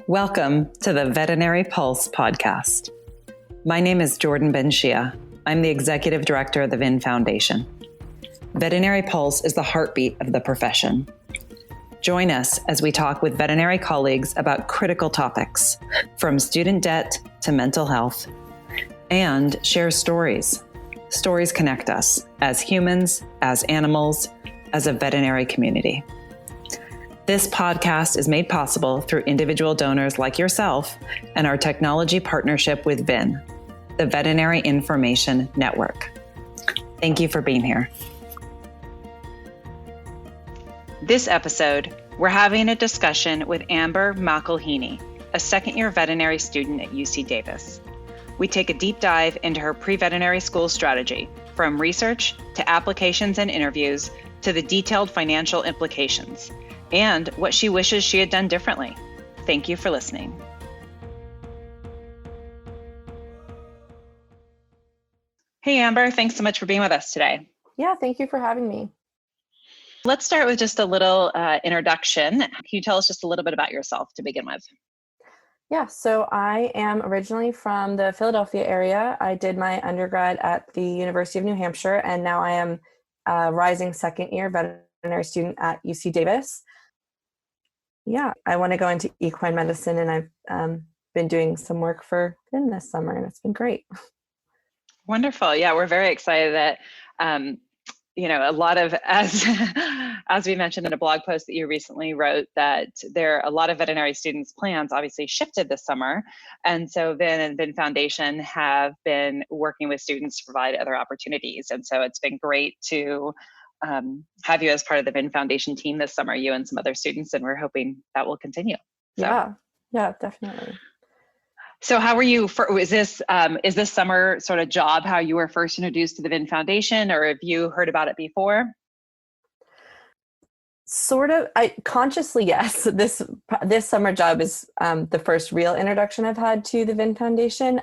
Welcome to the Veterinary Pulse podcast. My name is Jordan Ben-Shia. I'm the Executive Director of the VIN Foundation. Veterinary Pulse is the heartbeat of the profession. Join us as we talk with veterinary colleagues about critical topics, from student debt to mental health, and share stories. Stories connect us as humans, as animals, as a veterinary community. This podcast is made possible through individual donors like yourself and our technology partnership with VIN, the Veterinary Information Network. Thank you for being here. This episode, we're having a discussion with Amber McElhinney, a second-year veterinary student at UC Davis. We take a deep dive into her pre-veterinary school strategy, from research to applications and interviews to the detailed financial implications, and what she wishes she had done differently. Thank you for listening. Hey, Amber, thanks so much for being with us today. Yeah, thank you for having me. Let's start with just a little introduction. Can you tell us just a little bit about yourself to begin with? Yeah, so I am originally from the Philadelphia area. I did my undergrad at the University of New Hampshire, and now I am a rising second-year veterinary student at UC Davis. Yeah, I want to go into equine medicine, and I've been doing some work for VIN this summer, and it's been great. Wonderful. Yeah, we're very excited that, a lot of, as we mentioned in a blog post that you recently wrote, that a lot of veterinary students' plans obviously shifted this summer. And so VIN and VIN Foundation have been working with students to provide other opportunities. And so it's been great to have you as part of the VIN Foundation team this summer, you and some other students, and we're hoping that will continue. So. Yeah, definitely. So how were you, is this summer sort of job how you were first introduced to the VIN Foundation, or have you heard about it before? Sort of, consciously, yes. This summer job is the first real introduction I've had to the VIN Foundation.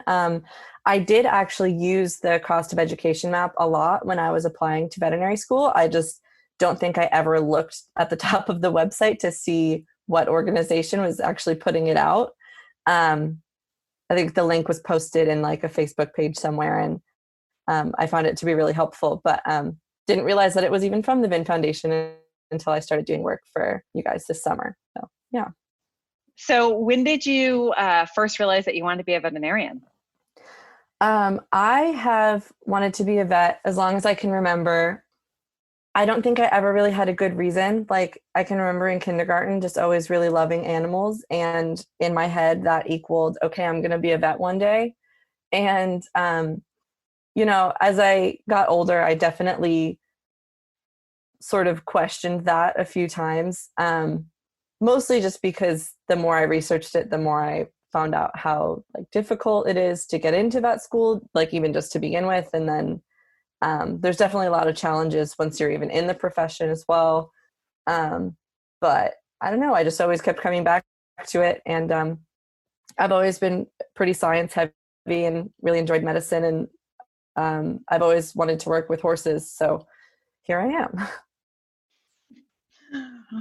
I did actually use the cost of education map a lot when I was applying to veterinary school. I just don't think I ever looked at the top of the website to see what organization was actually putting it out. I think the link was posted in like a Facebook page somewhere, and I found it to be really helpful, but didn't realize that it was even from the VIN Foundation until I started doing work for you guys this summer. So, yeah. So when did you first realize that you wanted to be a veterinarian? I have wanted to be a vet as long as I can remember. I don't think I ever really had a good reason. Like, I can remember in kindergarten just always really loving animals, and in my head that equaled, okay, I'm going to be a vet one day. And as I got older, I definitely sort of questioned that a few times, mostly just because the more I researched it, the more I found out how difficult it is to get into vet school, even just to begin with. And then there's definitely a lot of challenges once you're even in the profession as well. But I don't know, I just always kept coming back to it. And I've always been pretty science heavy and really enjoyed medicine. And I've always wanted to work with horses. So here I am.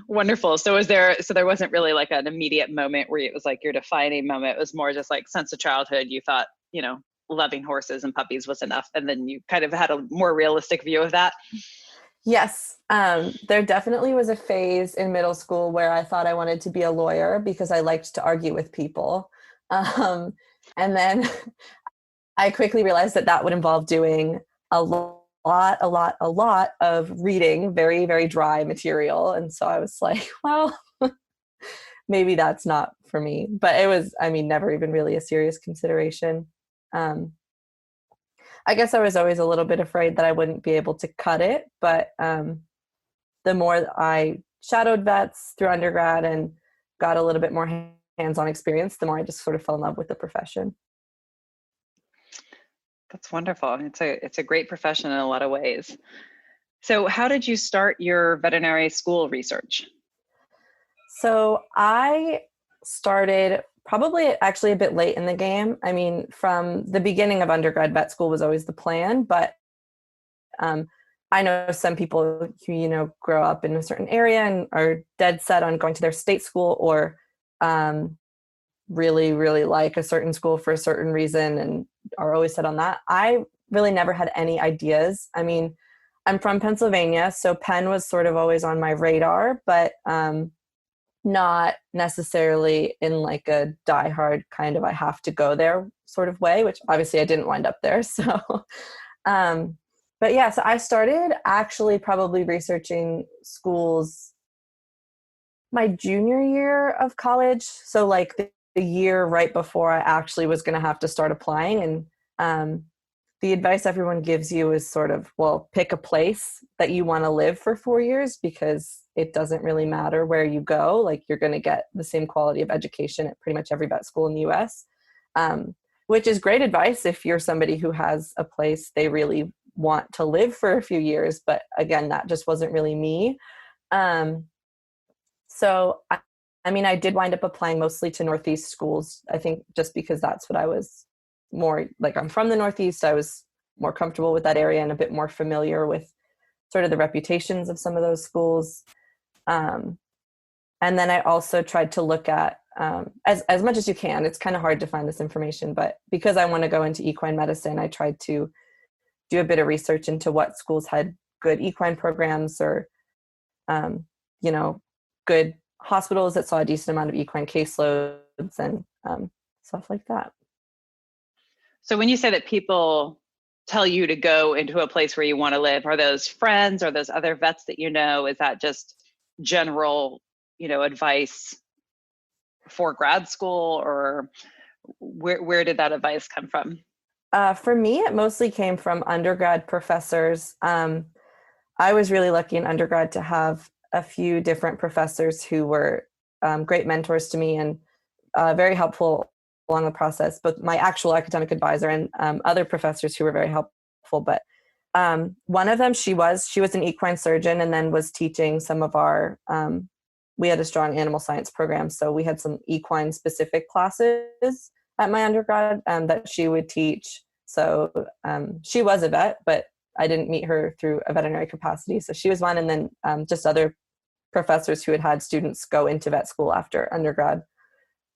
Wonderful. So there wasn't really an immediate moment where it was your defining moment. It was more just since the childhood, you thought, loving horses and puppies was enough. And then you kind of had a more realistic view of that. Yes. There definitely was a phase in middle school where I thought I wanted to be a lawyer because I liked to argue with people. And then I quickly realized that would involve doing a lot of reading, very, very dry material. And so I was like, well, maybe that's not for me. But it was, never even really a serious consideration. I guess I was always a little bit afraid that I wouldn't be able to cut it. But the more I shadowed vets through undergrad and got a little bit more hands-on experience, the more I just sort of fell in love with the profession. That's wonderful. It's a great profession in a lot of ways. So how did you start your veterinary school research? So I started probably actually a bit late in the game. From the beginning of undergrad, vet school was always the plan, but I know some people who, grow up in a certain area and are dead set on going to their state school or really, really like a certain school for a certain reason and are always set on that. I really never had any ideas. I mean, I'm from Pennsylvania, so Penn was sort of always on my radar, but not necessarily in like a diehard kind of I have to go there sort of way, which obviously I didn't wind up there. So, but yeah, so I started actually probably researching schools my junior year of college. So like the year right before I actually was going to have to start applying. And the advice everyone gives you is sort of, well, pick a place that you want to live for 4 years, because it doesn't really matter where you go. Like, you're going to get the same quality of education at pretty much every vet school in the US, which is great advice if you're somebody who has a place they really want to live for a few years. But again, that just wasn't really me. So, I mean, I did wind up applying mostly to Northeast schools, I think just because that's what I was more like. I'm from the Northeast. I was more comfortable with that area and a bit more familiar with sort of the reputations of some of those schools. And then I also tried to look at, as much as you can, it's kind of hard to find this information, but because I want to go into equine medicine, I tried to do a bit of research into what schools had good equine programs, or, good hospitals that saw a decent amount of equine caseloads and stuff like that. So when you say that people tell you to go into a place where you want to live, are those friends or those other vets that you know? Is that just general, advice for grad school, or where did that advice come from? For me, it mostly came from undergrad professors. I was really lucky in undergrad to have a few different professors who were great mentors to me and very helpful along the process, both my actual academic advisor and other professors who were very helpful. But one of them, she was an equine surgeon, and then was teaching some of our, we had a strong animal science program. So we had some equine specific classes at my undergrad that she would teach. So she was a vet, but I didn't meet her through a veterinary capacity. So she was one. And then just other professors who had students go into vet school after undergrad.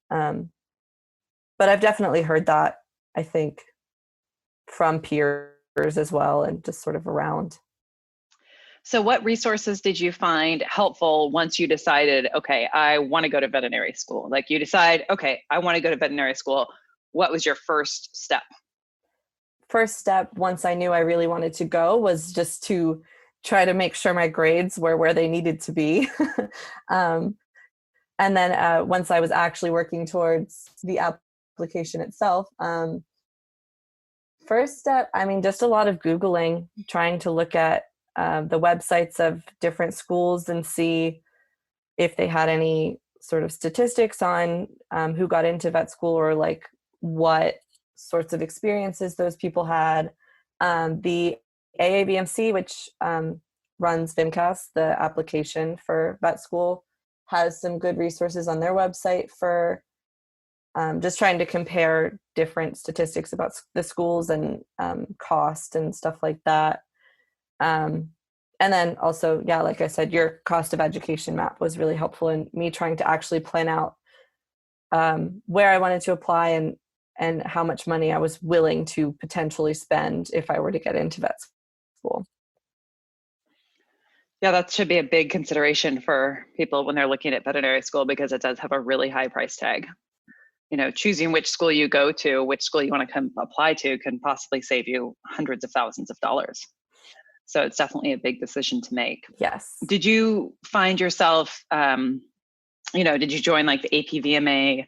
But I've definitely heard that, I think, from peers as well, and just sort of around. So what resources did you find helpful once you decided, okay, I want to go to veterinary school? Like, you decide, okay, I want to go to veterinary school. What was your first step? First step, once I knew I really wanted to go, was just to try to make sure my grades were where they needed to be. And then once I was actually working towards the application itself, first step, I mean, just a lot of Googling, trying to look at the websites of different schools and see if they had any sort of statistics on who got into vet school, or like what sorts of experiences those people had. The AAVMC, which runs VMCAS, the application for vet school, has some good resources on their website for just trying to compare different statistics about the schools and cost and stuff like that. And then also, yeah, like I said, your cost of education map was really helpful in me trying to actually plan out where I wanted to apply and how much money I was willing to potentially spend if I were to get into vet school. Yeah, that should be a big consideration for people when they're looking at veterinary school, because it does have a really high price tag. Choosing which school you go to, which school you want to come apply to, can possibly save you hundreds of thousands of dollars. So it's definitely a big decision to make. Yes. Did you find yourself, did you join like the APVMA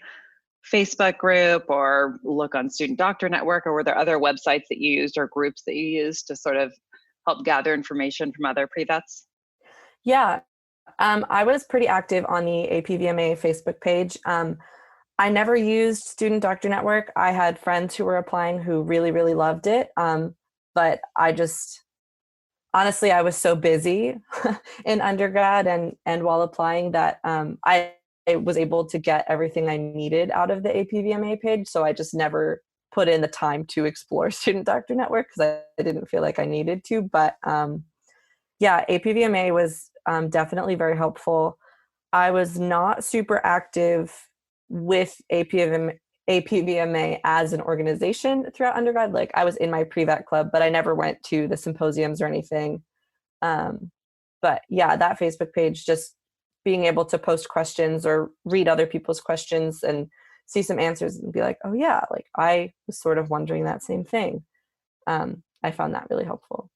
Facebook group, or look on Student Doctor Network, or were there other websites that you used or groups that you used to sort of help gather information from other pre-vets? Yeah, I was pretty active on the APVMA Facebook page. I never used Student Doctor Network. I had friends who were applying who really, really loved it. But honestly, I was so busy in undergrad and while applying that I was able to get everything I needed out of the APVMA page. So I just never put in the time to explore Student Doctor Network because I didn't feel like I needed to. But yeah, APVMA was definitely very helpful. I was not super active with APVMA as an organization throughout undergrad. Like I was in my pre-vet club, but I never went to the symposiums or anything. But yeah, that Facebook page, just being able to post questions or read other people's questions and see some answers and be like, oh yeah, like I was sort of wondering that same thing. I found that really helpful.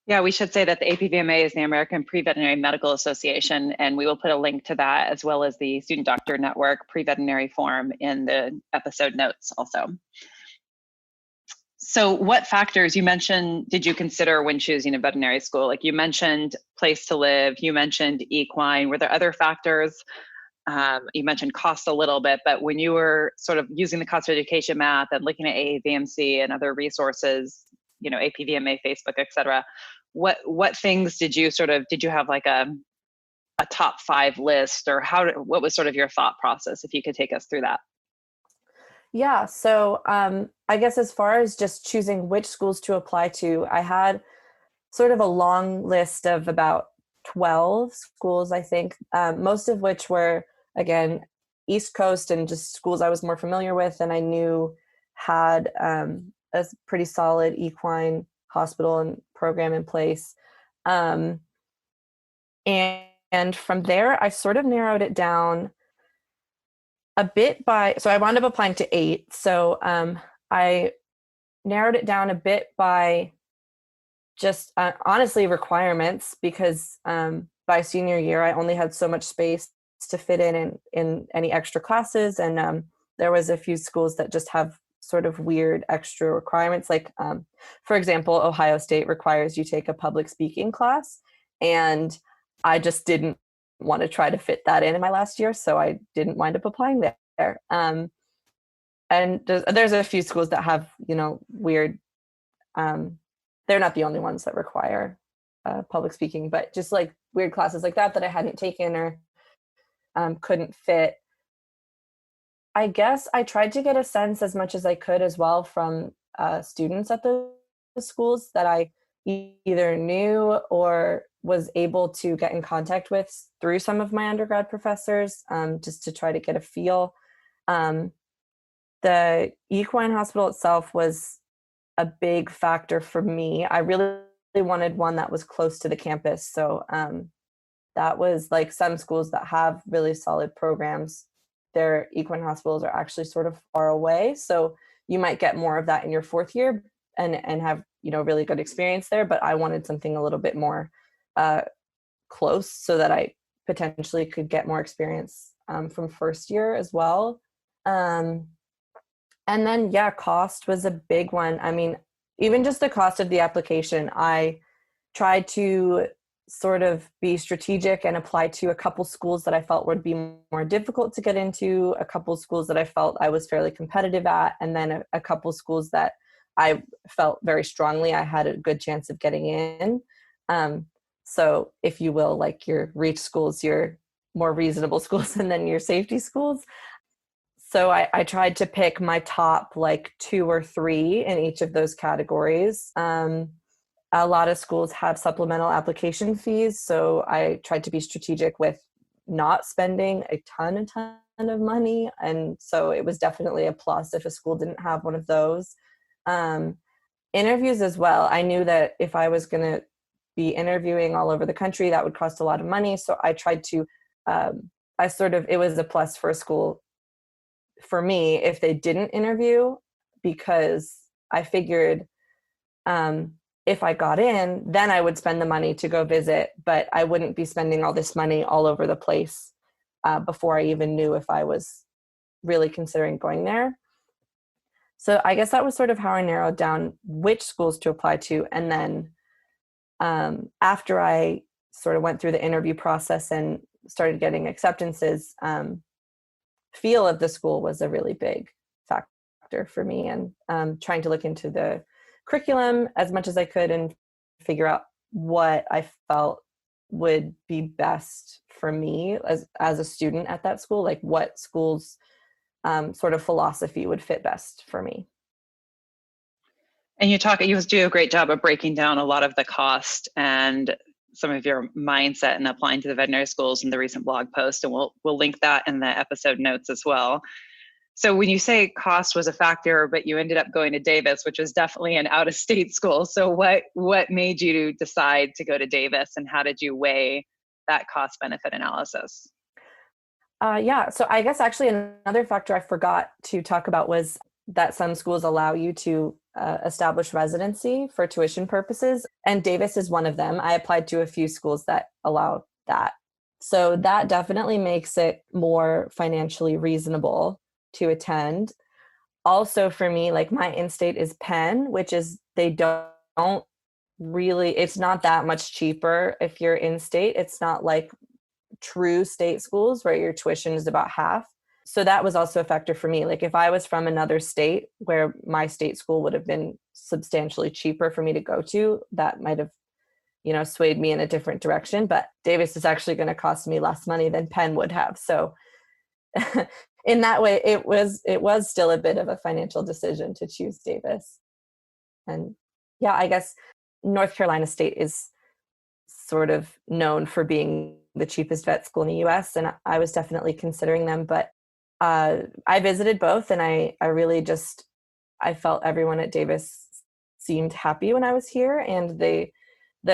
Yeah, we should say that the APVMA is the American Pre-Veterinary Medical Association, and we will put a link to that as well as the Student Doctor Network Pre-Veterinary Forum in the episode notes also. So what factors you mentioned did you consider when choosing a veterinary school? Like you mentioned place to live, you mentioned equine. Were there other factors? You mentioned cost a little bit, but when you were sort of using the cost of education math and looking at AAVMC and other resources, you know, APVMA, Facebook, et cetera, what things did you have like a top 5 list, or what was sort of your thought process, if you could take us through that? Yeah, so I guess as far as just choosing which schools to apply to, I had sort of a long list of about 12 schools, I think, most of which were, again, East Coast and just schools I was more familiar with and I knew had a pretty solid equine hospital and program in place. And from there, I sort of narrowed it down a bit so I wound up applying to 8. So I narrowed it down a bit by just honestly requirements, because by senior year, I only had so much space to fit in any extra classes. And there was a few schools that just have sort of weird extra requirements. Like, for example, Ohio State requires you take a public speaking class. And I just didn't want to try to fit that in my last year. So I didn't wind up applying there. And there's a few schools that have, weird, they're not the only ones that require public speaking, but just like weird classes like that I hadn't taken or couldn't fit. I guess I tried to get a sense as much as I could as well from students at the schools that I either knew or was able to get in contact with through some of my undergrad professors, just to try to get a feel. The equine hospital itself was a big factor for me. I really wanted one that was close to the campus. So that was like some schools that have really solid programs. Their equine hospitals are actually sort of far away. So you might get more of that in your 4th year and have, really good experience there. But I wanted something a little bit more close so that I potentially could get more experience from 1st year as well. And then, yeah, cost was a big one. I mean, even just the cost of the application, I tried to sort of be strategic and apply to a couple schools that I felt would be more difficult to get into, a couple schools that I felt I was fairly competitive at, and then a couple schools that I felt very strongly I had a good chance of getting in. So if you will, like your reach schools, your more reasonable schools, and then your safety schools. So I tried to pick my top like 2 or 3 in each of those categories. A lot of schools have supplemental application fees, so I tried to be strategic with not spending a ton of money. And so it was definitely a plus if a school didn't have one of those. Interviews as well. I knew that if I was going to be interviewing all over the country, that would cost a lot of money. So I tried to, it was a plus for a school for me if they didn't interview, because I figured if I got in, then I would spend the money to go visit, but I wouldn't be spending all this money all over the place before I even knew if I was really considering going there. So I guess that was sort of how I narrowed down which schools to apply to. And then after I sort of went through the interview process and started getting acceptances, feel of the school was a really big factor for me, and trying to look into the curriculum as much as I could and figure out what I felt would be best for me as a student at that school, like what school's sort of philosophy would fit best for me. And you do a great job of breaking down a lot of the cost and some of your mindset in applying to the veterinary schools in the recent blog post, and we'll link that in the episode notes as well. So when you say cost was a factor, but you ended up going to Davis, which was definitely an out-of-state school. So what made you decide to go to Davis, and how did you weigh that cost-benefit analysis? Yeah, so I guess actually another factor I forgot to talk about was that some schools allow you to establish residency for tuition purposes, and Davis is one of them. I applied to a few schools that allow that. So that definitely makes it more financially reasonable to attend. Also for me, like my in-state is Penn, which is they don't really, it's not that much cheaper if you're in-state. It's not like true state schools where your tuition is about half. So that was also a factor for me. Like if I was from another state where my state school would have been substantially cheaper for me to go to, that might have, swayed me in a different direction. But Davis is actually going to cost me less money than Penn would have. So in that way, it was still a bit of a financial decision to choose Davis. And yeah, I guess North Carolina State is sort of known for being the cheapest vet school in the US, and I was definitely considering them. But I visited both, and I really I felt everyone at Davis seemed happy when I was here, and the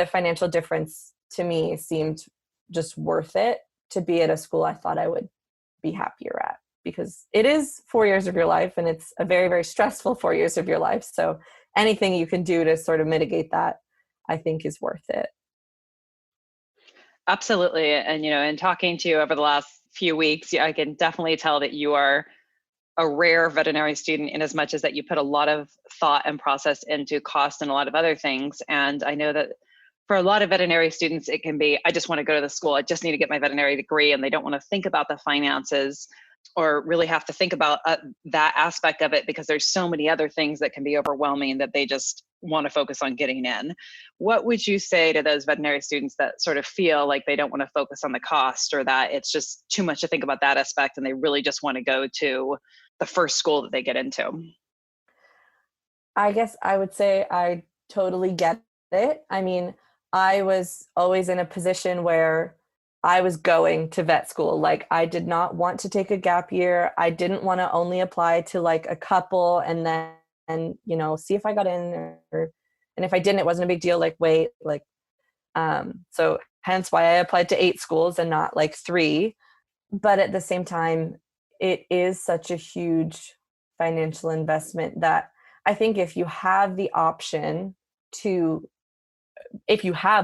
financial difference to me seemed just worth it to be at a school I thought I would be happier at, because it is 4 years of your life, and it's a very, very stressful 4 years of your life. So anything you can do to sort of mitigate that, I think, is worth it. Absolutely. And, in talking to you over the last few weeks, I can definitely tell that you are a rare veterinary student, in as much as that you put a lot of thought and process into cost and a lot of other things. And I know that for a lot of veterinary students, it can be, I just want to go to the school. I just need to get my veterinary degree. And they don't want to think about the finances or really have to think about that aspect of it, because there's so many other things that can be overwhelming that they just want to focus on getting in. What would you say to those veterinary students that sort of feel like they don't want to focus on the cost, or that it's just too much to think about that aspect and they really just want to go to the first school that they get into? I guess I would say I totally get it. I mean, I was always in a position where I was going to vet school. Like I did not want to take a gap year. I didn't want to only apply to like a couple and then, see if I got in, and if I didn't, it wasn't a big deal. Like, wait, so hence why I applied to 8 schools and not like 3. But at the same time, it is such a huge financial investment that I think if you have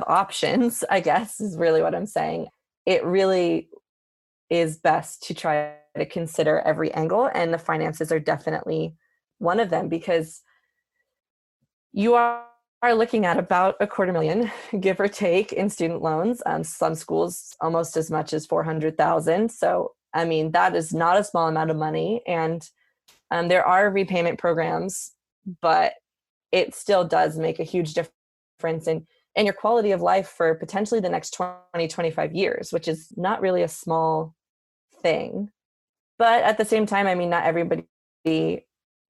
options, I guess is really what I'm saying. It really is best to try to consider every angle, and the finances are definitely one of them, because you are looking at about $250,000, give or take, in student loans. Some schools almost as much as $400,000. So, I mean, that is not a small amount of money. And there are repayment programs, but it still does make a huge difference in your quality of life for potentially the next 20, 25 years, which is not really a small thing. But at the same time, I mean, not everybody,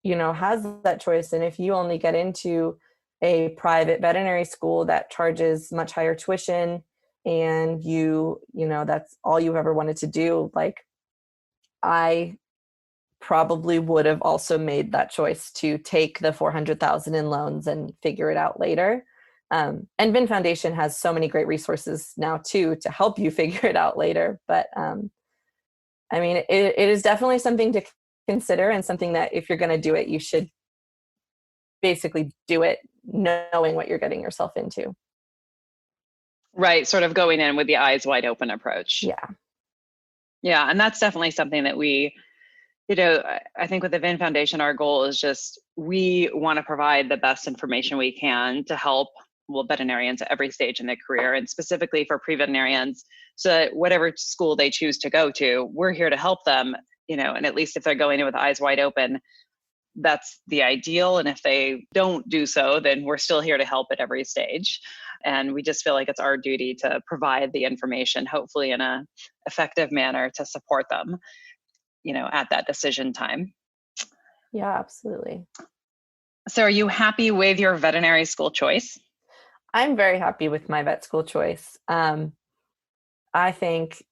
has that choice. And if you only get into a private veterinary school that charges much higher tuition, and that's all you ever wanted to do, like I probably would have also made that choice to take the $400,000 in loans and figure it out later. And Vin Foundation has so many great resources now too to help you figure it out later. But I mean, it is definitely something to consider, and something that if you're going to do it, you should basically do it knowing what you're getting yourself into. Right. Sort of going in with the eyes wide open approach. Yeah. Yeah. And that's definitely something that we, I think with the Vin Foundation, our goal is just, we want to provide the best information we can to help veterinarians at every stage in their career, and specifically for pre-veterinarians, so that whatever school they choose to go to, we're here to help them, and at least if they're going in with eyes wide open, that's the ideal. And if they don't do so, then we're still here to help at every stage. And we just feel like it's our duty to provide the information, hopefully in a effective manner, to support them, at that decision time. Yeah, absolutely. So are you happy with your veterinary school choice? I'm very happy with my vet school choice. I think,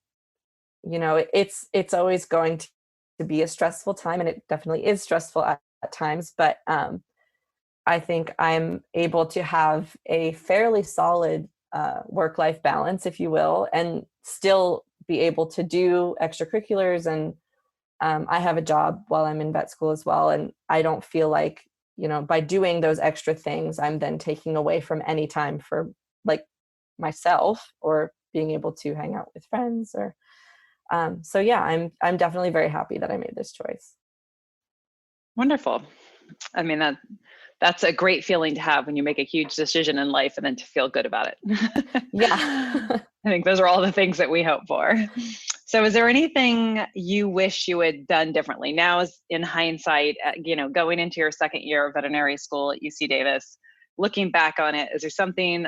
it's always going to be a stressful time, and it definitely is stressful at times, but I think I'm able to have a fairly solid work-life balance, if you will, and still be able to do extracurriculars. And I have a job while I'm in vet school as well. And I don't feel like, by doing those extra things, I'm then taking away from any time for like myself or being able to hang out with friends or so yeah, I'm definitely very happy that I made this choice. Wonderful. I mean, that's a great feeling to have when you make a huge decision in life and then to feel good about it. Yeah. I think those are all the things that we hope for. So is there anything you wish you had done differently now, as in hindsight, going into your second year of veterinary school at UC Davis, looking back on it, is there something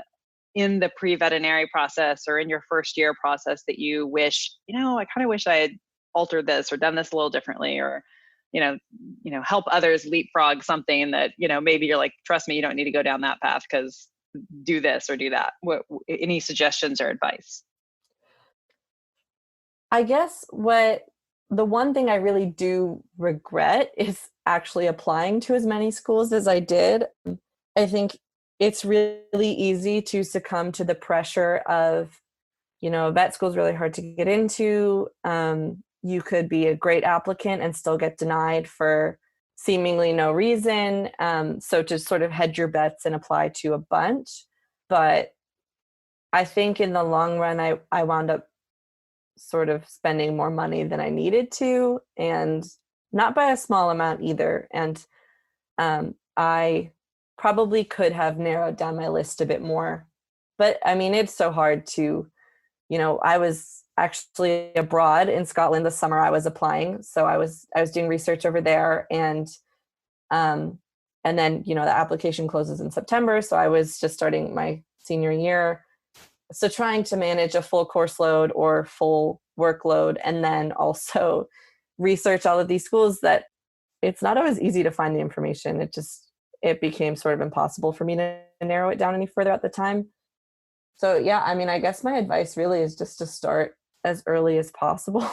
in the pre-veterinary process or in your first year process that you wish, I kind of wish I had altered this or done this a little differently, or, help others leapfrog something that, maybe you're like, trust me, you don't need to go down that path because do this or do that. Any suggestions or advice? I guess the one thing I really do regret is actually applying to as many schools as I did. I think it's really easy to succumb to the pressure of, vet school is really hard to get into. You could be a great applicant and still get denied for seemingly no reason. So to sort of hedge your bets and apply to a bunch. But I think in the long run, I wound up sort of spending more money than I needed to, and not by a small amount either. And I probably could have narrowed down my list a bit more. But I mean, it's so hard to, I was actually abroad in Scotland the summer I was applying. So I was doing research over there, um, and then, the application closes in September. So I was just starting my senior year. So trying to manage a full course load or full workload, and then also research all of these schools, that it's not always easy to find the information. It became sort of impossible for me to narrow it down any further at the time. So yeah, I mean, I guess my advice really is just to start as early as possible.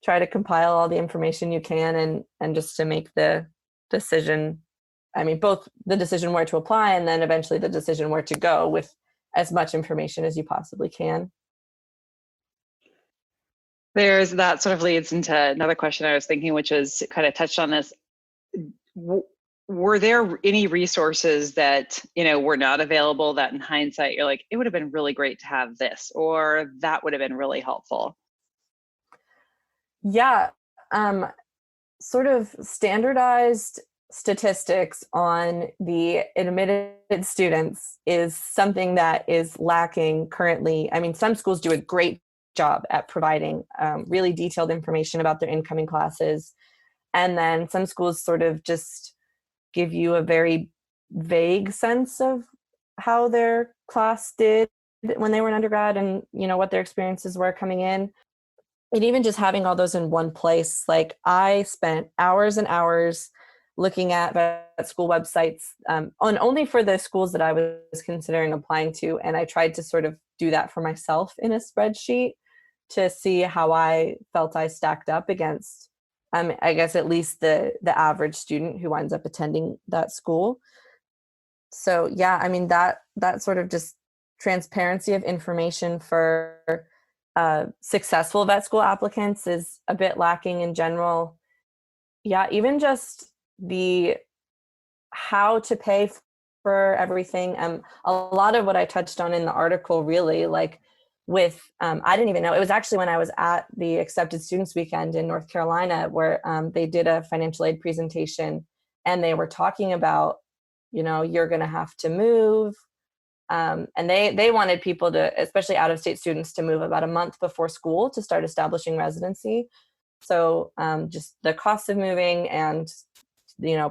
Try to compile all the information you can, and just to make the decision. I mean, both the decision where to apply and then eventually the decision where to go with as much information as you possibly can. That sort of leads into another question I was thinking, which is kind of touched on this. Were there any resources that, were not available that in hindsight, you're like, it would have been really great to have this, or that would have been really helpful? Yeah. Sort of standardized statistics on the admitted students is something that is lacking currently. I mean, some schools do a great job at providing really detailed information about their incoming classes. And then some schools sort of just give you a very vague sense of how their class did when they were in undergrad, and, what their experiences were coming in. And even just having all those in one place, like I spent hours and hours looking at vet school websites, and only for the schools that I was considering applying to. And I tried to sort of do that for myself in a spreadsheet to see how I felt I stacked up against, I guess, at least the average student who winds up attending that school. So yeah, I mean, that sort of just transparency of information for successful vet school applicants is a bit lacking in general. Yeah, even just the how to pay for everything. A lot of what I touched on in the article, really, like with, I didn't even know, it was actually when I was at the Accepted Students Weekend in North Carolina, where they did a financial aid presentation, and they were talking about, you're going to have to move. And they wanted people to, especially out-of-state students, to move about a month before school to start establishing residency. So just the cost of moving and,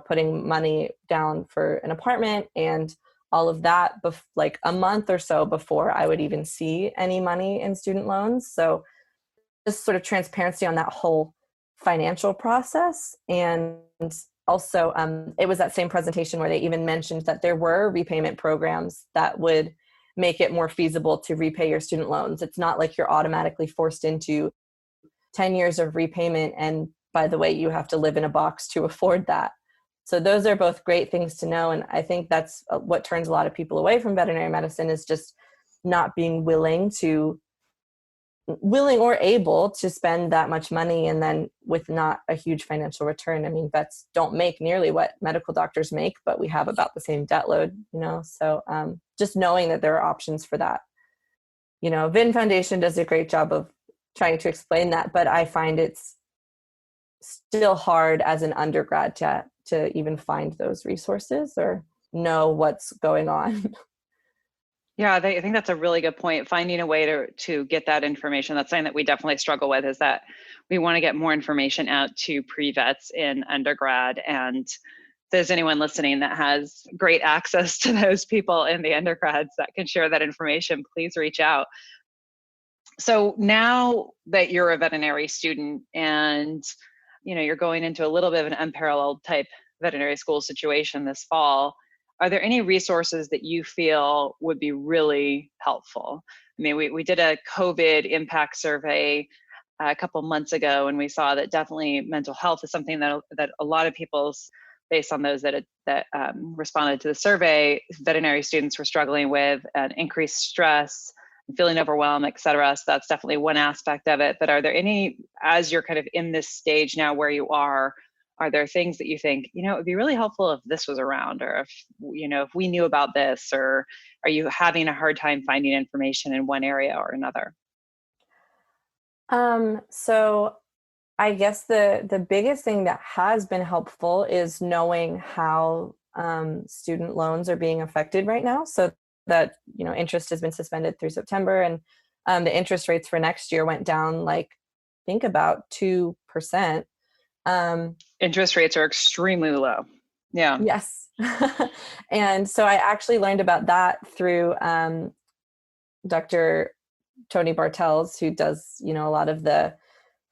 putting money down for an apartment and all of that, like a month or so before I would even see any money in student loans. So just sort of transparency on that whole financial process. And also, it was that same presentation where they even mentioned that there were repayment programs that would make it more feasible to repay your student loans. It's not like you're automatically forced into 10 years of repayment. And by the way, you have to live in a box to afford that. So those are both great things to know. And I think that's what turns a lot of people away from veterinary medicine, is just not being willing or able to spend that much money, and then with not a huge financial return. I mean, vets don't make nearly what medical doctors make, but we have about the same debt load, so just knowing that there are options for that. VIN Foundation does a great job of trying to explain that, but I find it's still hard as an undergrad to even find those resources or know what's going on. Yeah, I think that's a really good point. Finding a way to get that information. That's something that we definitely struggle with, is that we want to get more information out to pre-vets in undergrad. And if there's anyone listening that has great access to those people in the undergrads that can share that information, please reach out. So now that you're a veterinary student and you're going into a little bit of an unparalleled type veterinary school situation this fall, are there any resources that you feel would be really helpful? I mean, we did a COVID impact survey a couple months ago, and we saw that definitely mental health is something that a lot of people, based on those that responded to the survey, veterinary students were struggling with, an increased stress, feeling overwhelmed, et cetera. So that's definitely one aspect of it. But are there any, as you're kind of in this stage now where you are there things that you think, it would be really helpful if this was around, or if we knew about this, or are you having a hard time finding information in one area or another? So I guess the biggest thing that has been helpful is knowing how student loans are being affected right now. So that, interest has been suspended through September, and the interest rates for next year went down, I think about 2%. Interest rates are extremely low. Yeah. Yes. And so I actually learned about that through Dr. Tony Bartels, who does, a lot of the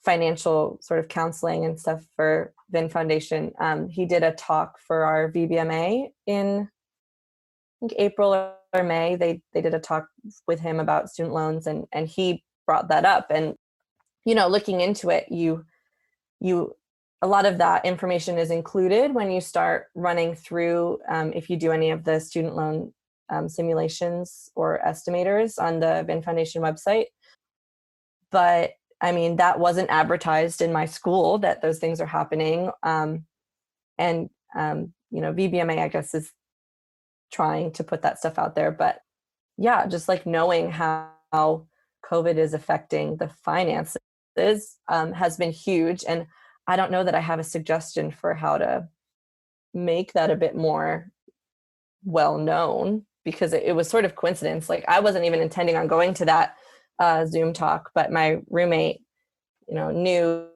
financial sort of counseling and stuff for VIN Foundation. He did a talk for our VBMA in, I think, April or May. They did a talk with him about student loans, and he brought that up. And, looking into it, a lot of that information is included when you start running through, if you do any of the student loan simulations or estimators on the VIN Foundation website. But I mean, that wasn't advertised in my school that those things are happening. VBMA, I guess, is trying to put that stuff out there. But yeah, just knowing how COVID is affecting the finances has been huge. And I don't know that I have a suggestion for how to make that a bit more well known, because it was sort of coincidence. I wasn't even intending on going to that Zoom talk, but my roommate, knew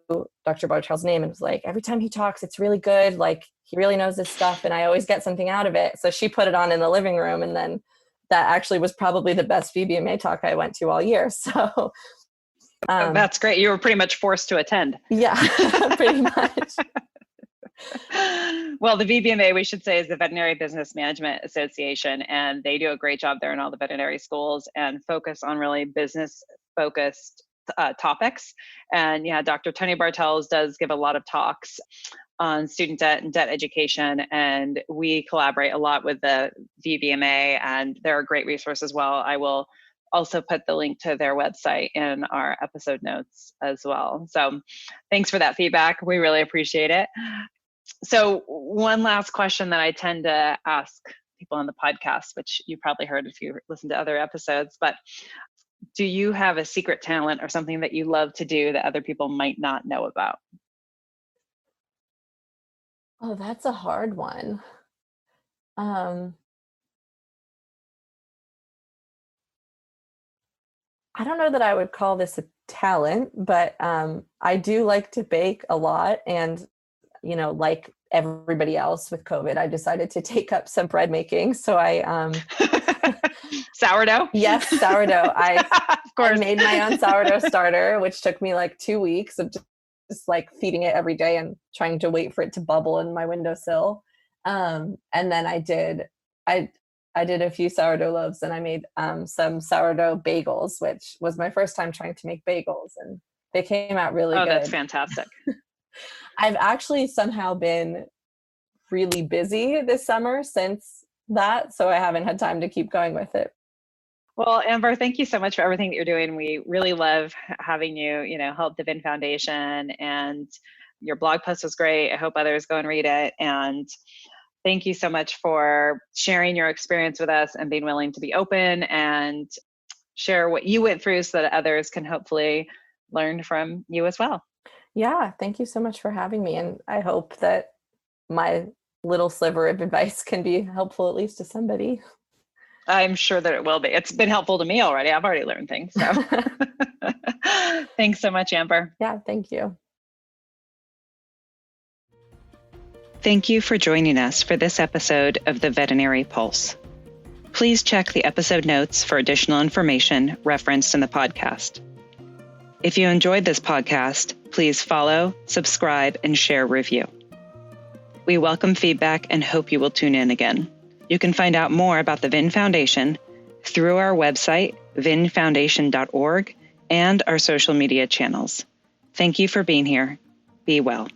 Dr. Bartel's name and was like, every time he talks, it's really good. He really knows this stuff, and I always get something out of it. So she put it on in the living room, and then that actually was probably the best VBMA talk I went to all year. So that's great. You were pretty much forced to attend. Yeah, pretty much. Well, the VBMA, we should say, is the Veterinary Business Management Association, and they do a great job there in all the veterinary schools and focus on really business-focused topics. And yeah, Dr. Tony Bartels does give a lot of talks on student debt and debt education, and we collaborate a lot with the VBMA, and they're a great resource as well. I will also put the link to their website in our episode notes as well. So thanks for that feedback. We really appreciate it. So one last question that I tend to ask people on the podcast, which you probably heard if you listen to other episodes, but do you have a secret talent or something that you love to do that other people might not know about? Oh, that's a hard one. I don't know that I would call this a talent, but I do like to bake a lot. And, like everybody else with COVID, I decided to take up some bread making. So I sourdough? Yes, sourdough. Of course. I made my own sourdough starter, which took me 2 weeks of just like feeding it every day and trying to wait for it to bubble in my windowsill. And then I did a few sourdough loaves, and I made some sourdough bagels, which was my first time trying to make bagels, and they came out really good. Oh, that's fantastic. I've actually somehow been really busy this summer since that, so I haven't had time to keep going with it. Well, Amber, thank you so much for everything that you're doing. We really love having you, help the VIN Foundation, and your blog post was great. I hope others go and read it. And thank you so much for sharing your experience with us and being willing to be open and share what you went through so that others can hopefully learn from you as well. Yeah, thank you so much for having me. And I hope that my little sliver of advice can be helpful at least to somebody. I'm sure that it will be. It's been helpful to me already. I've already learned things. So thanks so much, Amber. Yeah, thank you. Thank you for joining us for this episode of the Veterinary Pulse. Please check the episode notes for additional information referenced in the podcast. If you enjoyed this podcast, please follow, subscribe, and share review. We welcome feedback and hope you will tune in again. You can find out more about the VIN Foundation through our website, vinfoundation.org, and our social media channels. Thank you for being here. Be well.